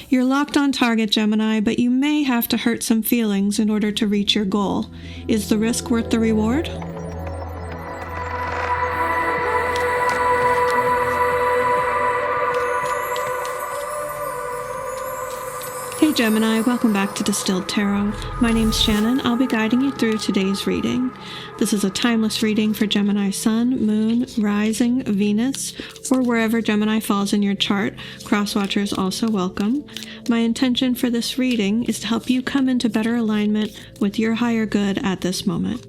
You're locked on target, Gemini, but you may have to hurt some feelings in order to reach your goal. Is the risk worth the reward? Hey Gemini, welcome back to Distilled Tarot. My name's Shannon. I'll be guiding you through today's reading. This is a timeless reading for Gemini Sun, Moon, Rising, Venus, or wherever Gemini falls in your chart. Crosswatchers also welcome. My intention for this reading is to help you come into better alignment with your higher good at this moment.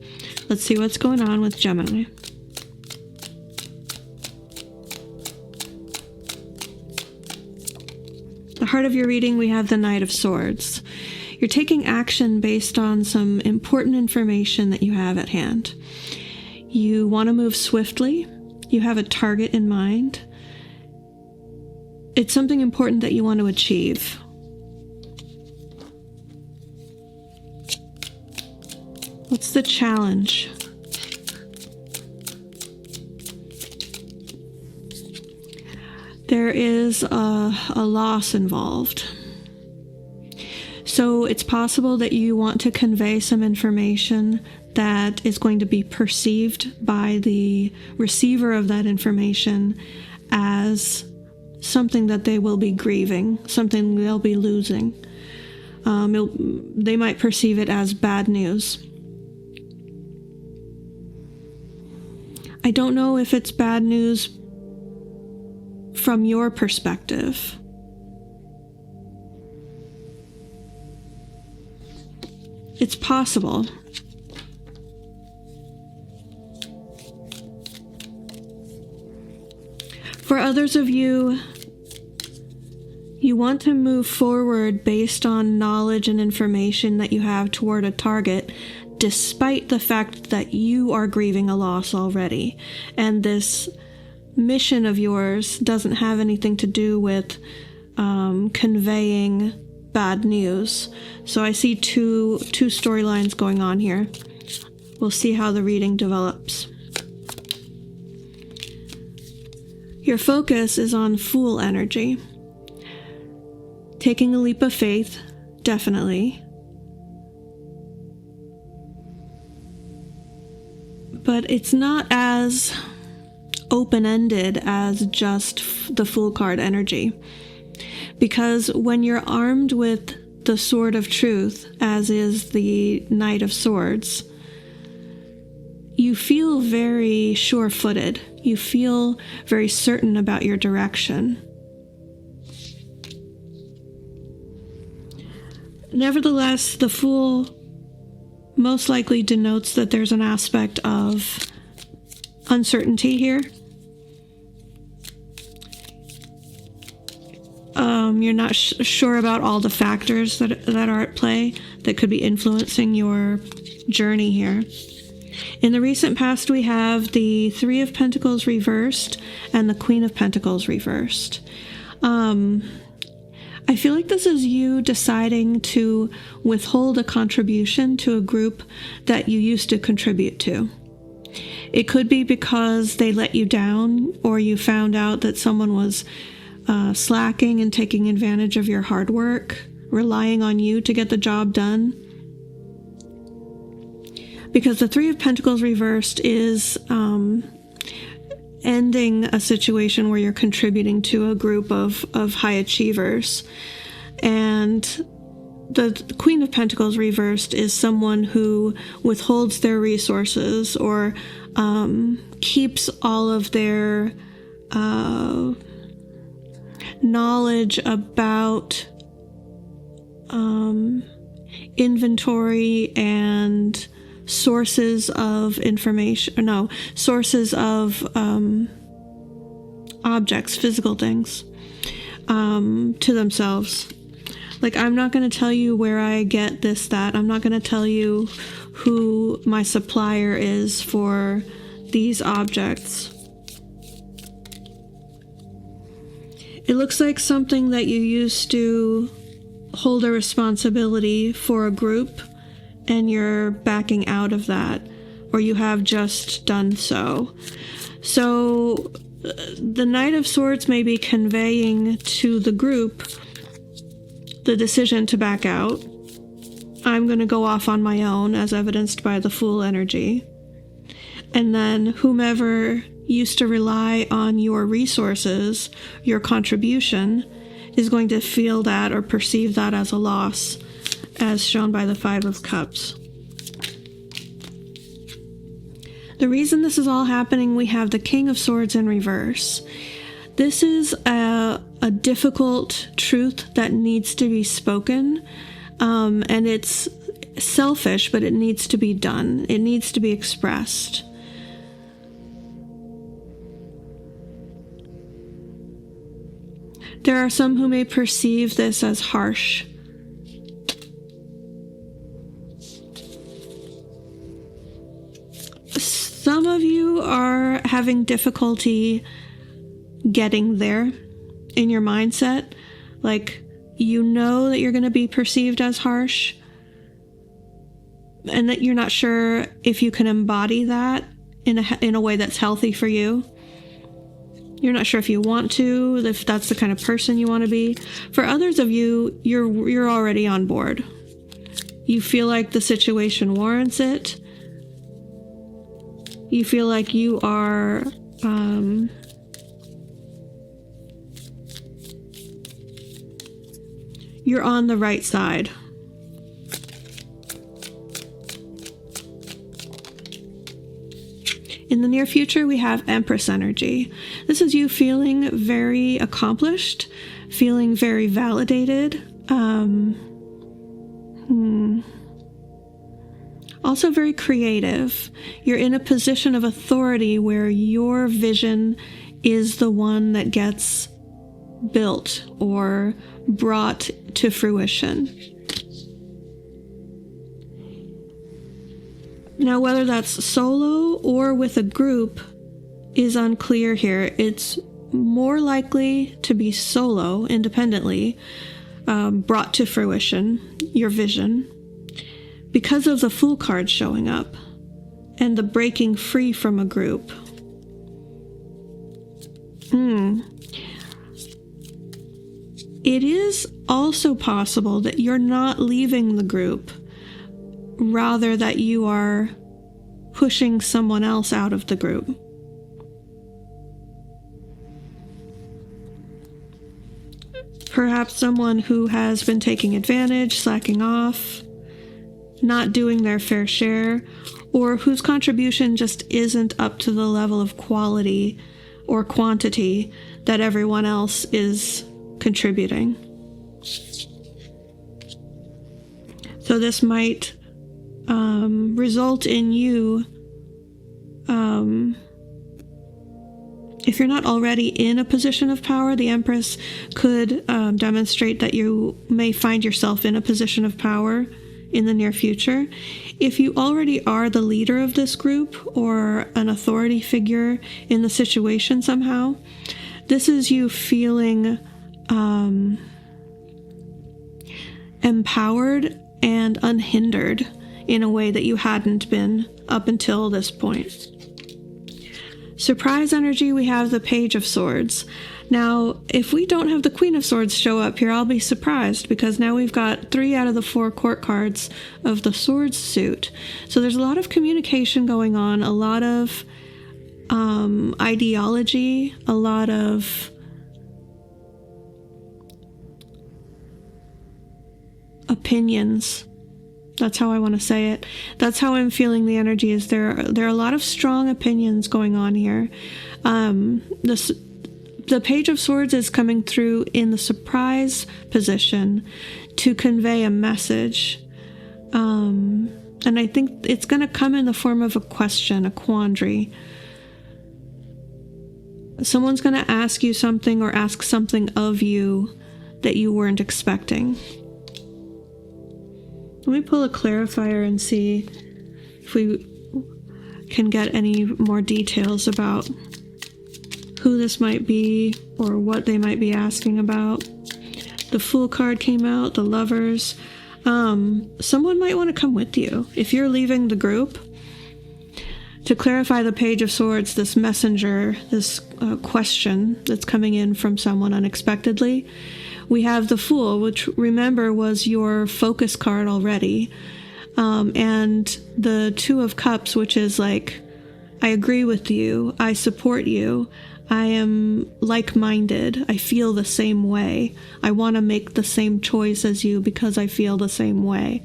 Let's see what's going on with Gemini. The heart of your reading, we have the Knight of Swords. You're taking action based on some important information that you have at hand. You want to move swiftly. You have a target in mind. It's something important that you want to achieve. What's the challenge? There is a loss involved. So it's possible that you want to convey some information that is going to be perceived by the receiver of that information as something that they will be grieving, something they'll be losing. They might perceive it as bad news. I don't know if it's bad news from your perspective. It's possible. For others of you, you want to move forward based on knowledge and information that you have toward a target, despite the fact that you are grieving a loss already. And this mission of yours doesn't have anything to do with conveying bad news. So I see two storylines going on here. We'll see how the reading develops. Your focus is on Fool energy. Taking a leap of faith, definitely. But it's not as open-ended as just the Fool card energy. Because when you're armed with the Sword of Truth, as is the Knight of Swords, you feel very sure-footed. You feel very certain about your direction. Nevertheless, the Fool most likely denotes that there's an aspect of uncertainty here. You're not sure about all the factors that are at play that could be influencing your journey here. In the recent past, we have the Three of Pentacles reversed and the Queen of Pentacles reversed. I feel like this is you deciding to withhold a contribution to a group that you used to contribute to. It could be because they let you down, or you found out that someone was slacking and taking advantage of your hard work, relying on you to get the job done. Because the Three of Pentacles reversed is ending a situation where you're contributing to a group of high achievers. And the Queen of Pentacles reversed is someone who withholds their resources or keeps all of their knowledge about inventory and sources of information, sources of objects, physical things, to themselves. Like, I'm not going to tell you where I get this, that. I'm not going to tell you who my supplier is for these objects. It looks like something that you used to hold a responsibility for a group, and you're backing out of that, or you have just done so. So the Knight of Swords may be conveying to the group the decision to back out. I'm going to go off on my own, as evidenced by the Fool energy. And then whomever used to rely on your resources, your contribution, is going to feel that or perceive that as a loss, as shown by the Five of Cups. The reason this is all happening, we have the King of Swords in reverse. This is a difficult truth that needs to be spoken, and it's selfish, but it needs to be done. It needs to be expressed. There are some who may perceive this as harsh. Some of you are having difficulty getting there in your mindset. Like, you know that you're going to be perceived as harsh, and that you're not sure if you can embody that in a way that's healthy for you. You're not sure if you want to, if that's the kind of person you want to be. For others of you, you're already on board. You feel like the situation warrants it. You feel like you are you're on the right side. In the near future, we have Empress energy. This is you feeling very accomplished, feeling very validated. Also very creative. You're in a position of authority where your vision is the one that gets built or brought to fruition. Now, whether that's solo or with a group is unclear here. It's more likely to be solo, independently, brought to fruition, your vision, because of the Fool card showing up and the breaking free from a group. It is also possible that you're not leaving the group, rather that you are pushing someone else out of the group. Perhaps someone who has been taking advantage, slacking off, not doing their fair share, or whose contribution just isn't up to the level of quality or quantity that everyone else is contributing. So this might result in you, if you're not already in a position of power, the Empress could demonstrate that you may find yourself in a position of power in the near future. If you already are the leader of this group or an authority figure in the situation somehow, this is you feeling empowered and unhindered in a way that you hadn't been up until this point. Surprise energy, we have the Page of Swords. Now, if we don't have the Queen of Swords show up here, I'll be surprised, because now we've got 3 out of the 4 court cards of the Swords suit. So there's a lot of communication going on, a lot of ideology, a lot of opinions. That's how I want to say it. That's how I'm feeling the energy. Is there are a lot of strong opinions going on here. The Page of Swords is coming through in the surprise position to convey a message. And I think it's going to come in the form of a question, a quandary. Someone's going to ask you something or ask something of you that you weren't expecting. Let me pull a clarifier and see if we can get any more details about who this might be or what they might be asking about. The Fool card came out, the Lovers. Someone might want to come with you. If you're leaving the group, To clarify the Page of Swords, this messenger, this question that's coming in from someone unexpectedly, we have the Fool, which, remember, was your focus card already. And the Two of Cups, which is like, I agree with you, I support you, I am like-minded, I feel the same way, I want to make the same choice as you because I feel the same way.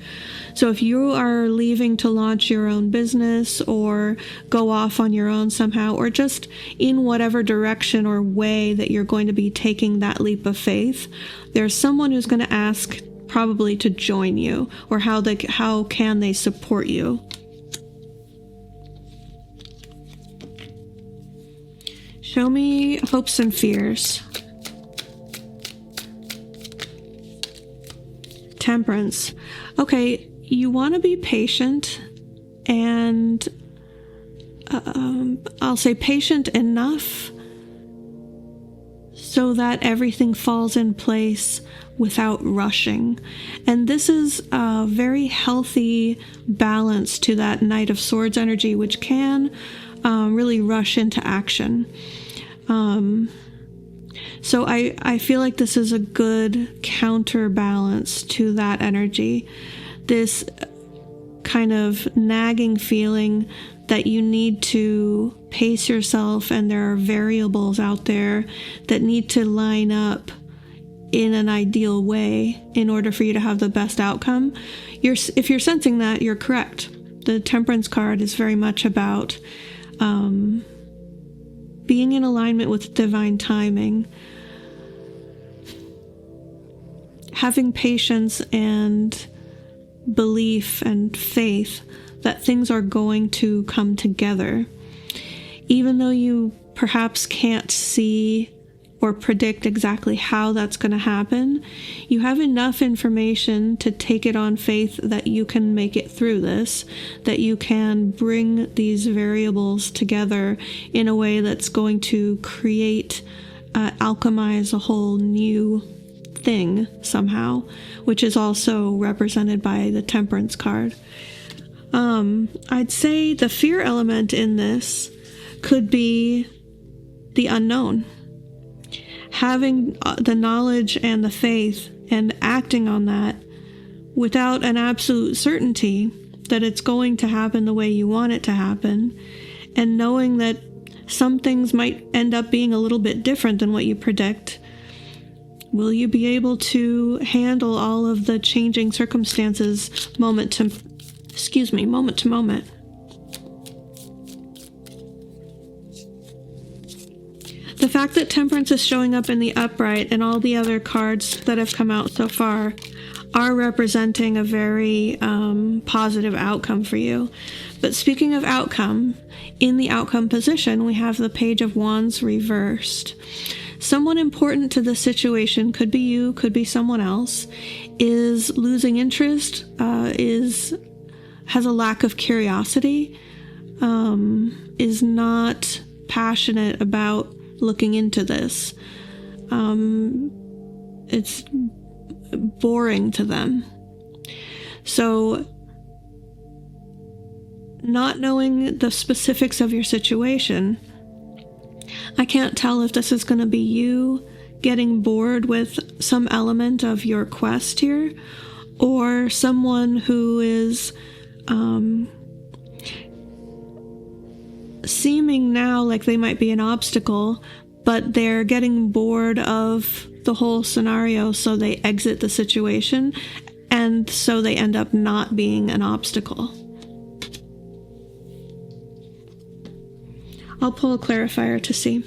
So if you are leaving to launch your own business or go off on your own somehow, or just in whatever direction or way that you're going to be taking that leap of faith, there's someone who's going to ask probably to join you, or how can they support you. Show me hopes and fears. Temperance. Okay, you want to be patient, and I'll say patient enough so that everything falls in place without rushing. And this is a very healthy balance to that Knight of Swords energy, which can really rush into action. So I feel like this is a good counterbalance to that energy. This kind of nagging feeling that you need to pace yourself, and there are variables out there that need to line up in an ideal way in order for you to have the best outcome. If you're sensing that, you're correct. The Temperance card is very much about being in alignment with divine timing, having patience and belief and faith that things are going to come together. Even though you perhaps can't see or predict exactly how that's going to happen, you have enough information to take it on faith that you can make it through this, that you can bring these variables together in a way that's going to create, alchemize a whole new thing somehow, which is also represented by the Temperance card. I'd say the fear element in this could be the unknown. Having the knowledge and the faith and acting on that without an absolute certainty that it's going to happen the way you want it to happen, and knowing that some things might end up being a little bit different than what you predict. Will you be able to handle all of the changing circumstances moment to moment? The fact that Temperance is showing up in the upright and all the other cards that have come out so far are representing a very positive outcome for you. But speaking of outcome, in the outcome position, we have the Page of Wands reversed. Someone important to the situation, could be you, could be someone else, is losing interest, has a lack of curiosity, is not passionate about looking into this. It's boring to them. So, not knowing the specifics of your situation, I can't tell if this is going to be you getting bored with some element of your quest here, or someone who is seeming now like they might be an obstacle, but they're getting bored of the whole scenario, so they exit the situation, and so they end up not being an obstacle. I'll pull a clarifier to see.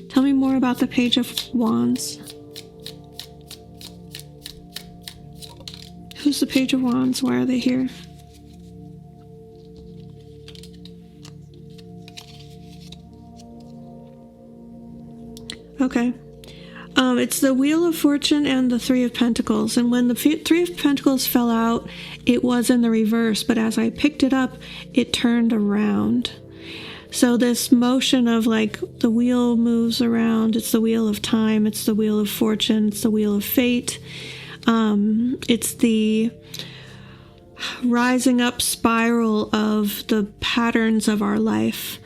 Tell me more about the Page of Wands. Who's the Page of Wands? Why are they here? Okay. It's the Wheel of Fortune and the Three of Pentacles. And when the Three of Pentacles fell out, it was in the reverse. But as I picked it up, it turned around. So this motion of like the wheel moves around. It's the Wheel of Time. It's the Wheel of Fortune. It's the Wheel of Fate. It's the rising up spiral of the patterns of our life.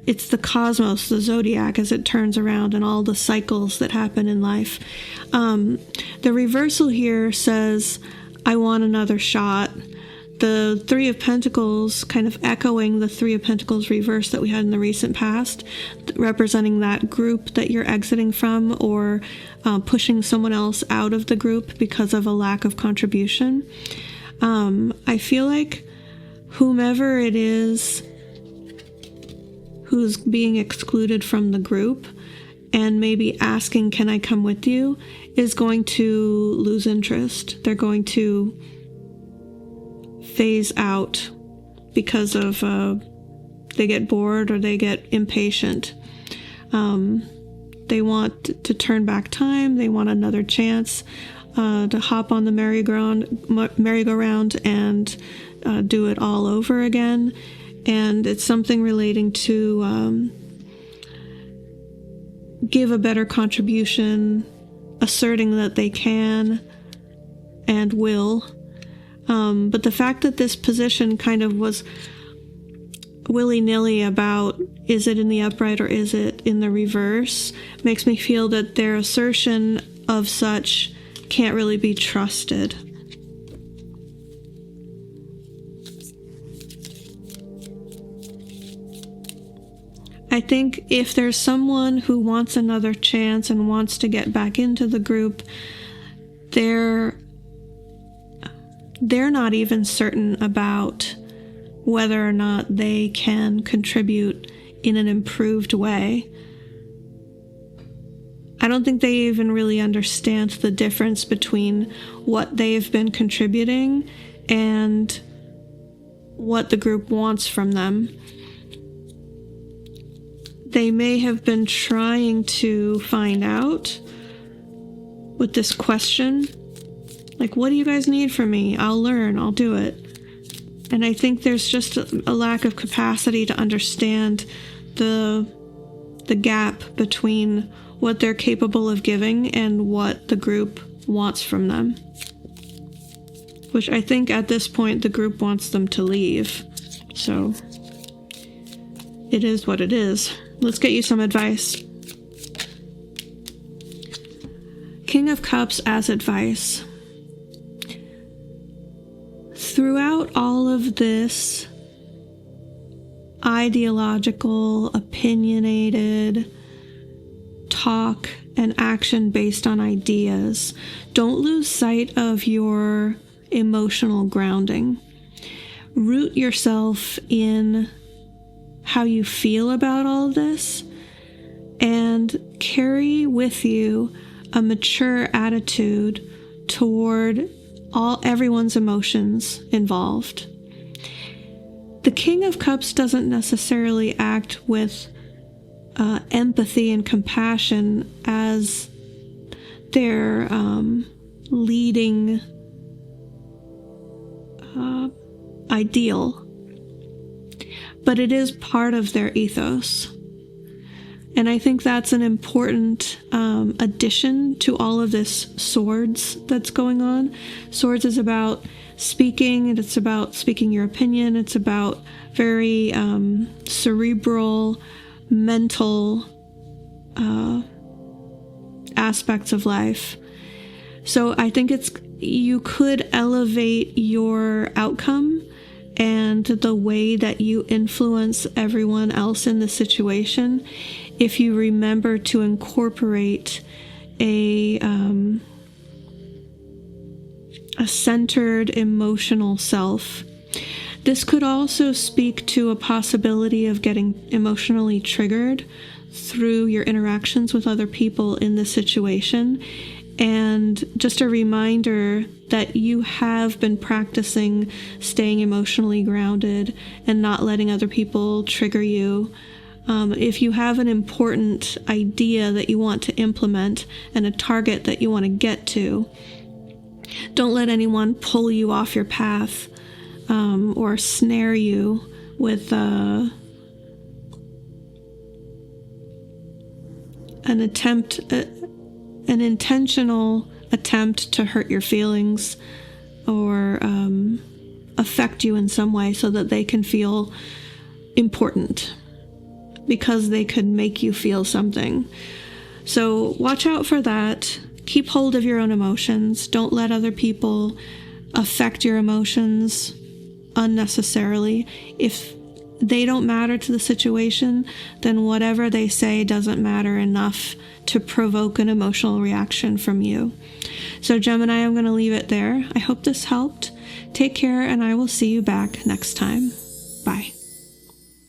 It's the cosmos, the zodiac, as it turns around and all the cycles that happen in life. The reversal here says, I want another shot. The Three of Pentacles kind of echoing the Three of Pentacles reverse that we had in the recent past, representing that group that you're exiting from, or pushing someone else out of the group because of a lack of contribution. I feel like whomever it is who's being excluded from the group and maybe asking, can I come with you, is going to lose interest. They're going to phase out because of they get bored or they get impatient. They want to turn back time. They want another chance to hop on the merry-go-round and do it all over again. And it's something relating to give a better contribution, asserting that they can and will. But the fact that this position kind of was willy-nilly about, is it in the upright or is it in the reverse, makes me feel that their assertion of such can't really be trusted. I think if there's someone who wants another chance and wants to get back into the group, they're not even certain about whether or not they can contribute in an improved way. I don't think they even really understand the difference between what they've been contributing and what the group wants from them. They may have been trying to find out with this question, like, what do you guys need from me? I'll learn, I'll do it. And I think there's just a lack of capacity to understand the gap between what they're capable of giving and what the group wants from them. Which I think at this point the group wants them to leave. So it is what it is. Let's get you some advice. King of Cups as advice. Throughout all of this ideological, opinionated talk and action based on ideas, don't lose sight of your emotional grounding. Root yourself in how you feel about all of this and carry with you a mature attitude toward everyone's emotions involved. The King of Cups doesn't necessarily act with empathy and compassion as their leading ideal, but it is part of their ethos. And I think that's an important addition to all of this swords that's going on. Swords is about speaking, and it's about speaking your opinion. It's about very cerebral, mental aspects of life. So I think you could elevate your outcome and the way that you influence everyone else in the situation if you remember to incorporate a centered emotional self. This could also speak to a possibility of getting emotionally triggered through your interactions with other people in this situation. And just a reminder that you have been practicing staying emotionally grounded and not letting other people trigger you. If you have an important idea that you want to implement and a target that you want to get to, don't let anyone pull you off your path or snare you with an intentional attempt to hurt your feelings or affect you in some way so that they can feel important, because they could make you feel something. So watch out for that. Keep hold of your own emotions. Don't let other people affect your emotions unnecessarily. If they don't matter to the situation, then whatever they say doesn't matter enough to provoke an emotional reaction from you. So Gemini, I'm going to leave it there. I hope this helped. Take care, and I will see you back next time. Bye.